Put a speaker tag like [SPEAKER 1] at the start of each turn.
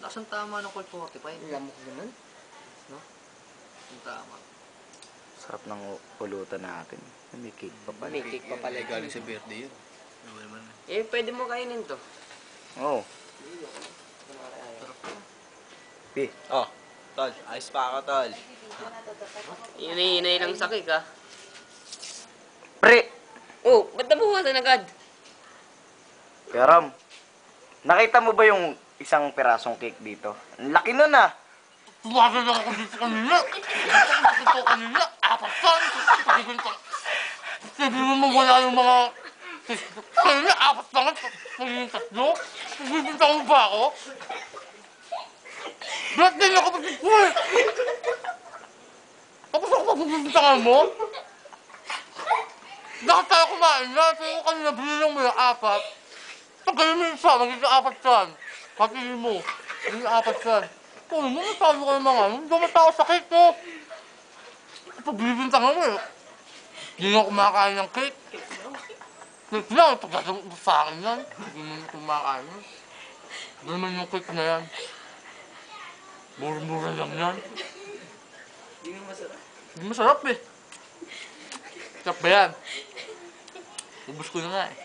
[SPEAKER 1] Lakas ang tama ng Colt 45.
[SPEAKER 2] Lamok naman.
[SPEAKER 1] No? Ang tama.
[SPEAKER 3] Sarap ng pulutan natin. May cake pa pala.
[SPEAKER 2] May cake pa pala.
[SPEAKER 1] Galing sa birthday yun. Ano naman?
[SPEAKER 2] Eh, pwede mo kainin to.
[SPEAKER 3] Oo. Pi.
[SPEAKER 1] Oh, tol. Ayos pa ako, tol.
[SPEAKER 2] Inay lang sa cake, ha?
[SPEAKER 3] Pre!
[SPEAKER 2] Oh, ba't nabuhasan agad?
[SPEAKER 3] Karam, nakita mo ba yung isang pirasong cake dito? Ang laki nun ah!
[SPEAKER 4] Tumagal lang ako dito kanina. Dito kanina. Apat kan. Sabi mo mawala yung mga... Kanina, apat pa nga. Kanina tatlo. Nagbibinta mo ba ako? Birthday na kapatid ko eh. Tapos ako pagbibintangan mo? Dapat tayo kumain na. Pero kanina binilang mo yung apat. Tagayin mo yung isa. Magiging apat yan. Patingin mo. Magiging apat yan. Kung ano, nasabi ko ng mga, hindi naman tao sa cake ko. Pagbibintangan mo eh. Hindi nga kumakain ng cake. Cake lang, pagdating mo sa akin yan. Hindi mo kumakain yan. Hindi naman yung cake na yan. Mura-mura lang yan.
[SPEAKER 2] Hindi nga masarap.
[SPEAKER 4] Hindi masarap eh. Sarap ba yan? Ubus ko na nga eh.